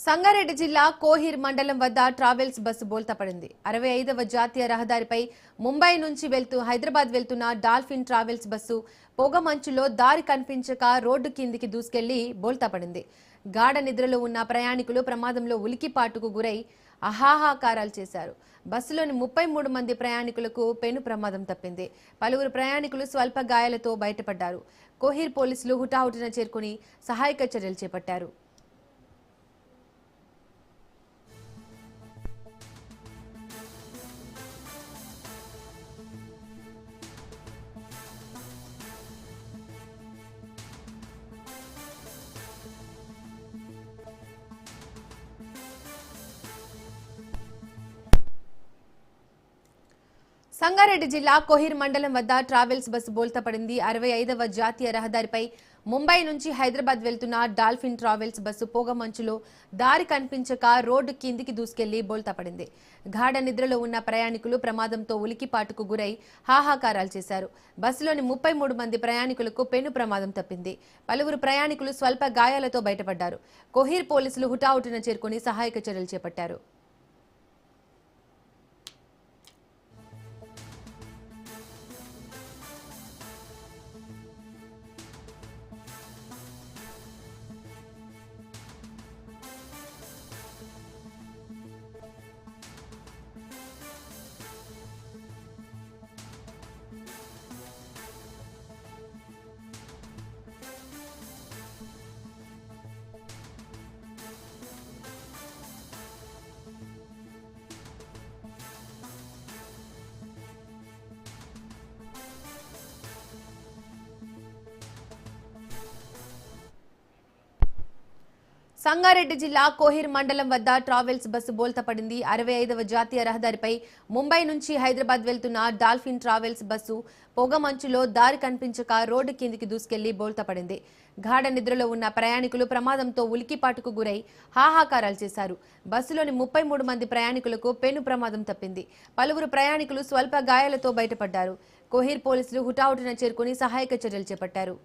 సంగారెడ్డి జిల్లా కోహిర్ మండలం వద్ద ట్రావెల్స్ బస్సు బోల్తా పడింది. 65వ జాతీయ రహదారిపై ముంబై నుంచి హైదరాబాద్ వెళ్తున్న డాల్ఫిన్ ట్రావెల్స్ బస్సు పొగమంచులో దారి కనిపించక రోడ్డు కిందికి దూసుకెళ్లి బోల్తా పడింది. గాఢ నిద్రలో ఉన్న ప్రయాణికులు ప్రమాదంలో ఉలికిపాటుకు గురై అహాహాకారాలు చేశారు. బస్సులోని 33 మంది ప్రయాణికులకు పెను ప్రమాదం తప్పింది. పలువురు ప్రయాణికులు స్వల్ప గాయాలతో బయటపడ్డారు. కోహిర్ పోలీసులు హుటాహుటిన చేరుకుని సహాయక చర్యలు చేపట్టారు. సంగారెడ్డి జిల్లా కోహిర్ మండలం వద్ద ట్రావెల్స్ బస్సు బోల్తా పడింది. 65వ జాతీయ రహదారిపై ముంబై నుంచి హైదరాబాద్ వెళ్తున్న డాల్ఫిన్ ట్రావెల్స్ బస్సు పొగమంచులో దారి కనిపించక రోడ్డు కిందికి దూసుకెళ్లి బోల్తా పడింది. గాఢ నిద్రలో ఉన్న ప్రయాణికులు ప్రమాదంతో ఉలికిపాటుకు గురై హాహాకారాలు చేశారు. బస్సులోని 33 మంది ప్రయాణికులకు పెను ప్రమాదం తప్పింది. పలువురు ప్రయాణికులు స్వల్ప గాయాలతో బయటపడ్డారు. కోహిర్ పోలీసులు హుటాహుటిన చేరుకుని సహాయక చర్యలు చేపట్టారు. సంగారెడ్డి జిల్లా కోహిర్ మండలం వద్ద ట్రావెల్స్ బస్సు బోల్తా పడింది. 65వ జాతీయ రహదారిపై ముంబై నుంచి హైదరాబాద్ వెళ్తున్న డాల్ఫిన్ ట్రావెల్స్ బస్సు పొగమంచులో దారి కనిపించక రోడ్డు కిందికి దూసుకెళ్లి బోల్తా పడింది. గాఢ నిద్రలో ఉన్న ప్రయాణికులు ప్రమాదంతో ఉలికిపాటుకు గురై హాహాకారాలు చేశారు. బస్సులోని 33 మంది ప్రయాణికులకు పెను ప్రమాదం తప్పింది. పలువురు ప్రయాణికులు స్వల్ప గాయాలతో బయటపడ్డారు. కోహిర్ పోలీసులు హుటాహుటిన చేరుకుని సహాయక చర్యలు చేపట్టారు.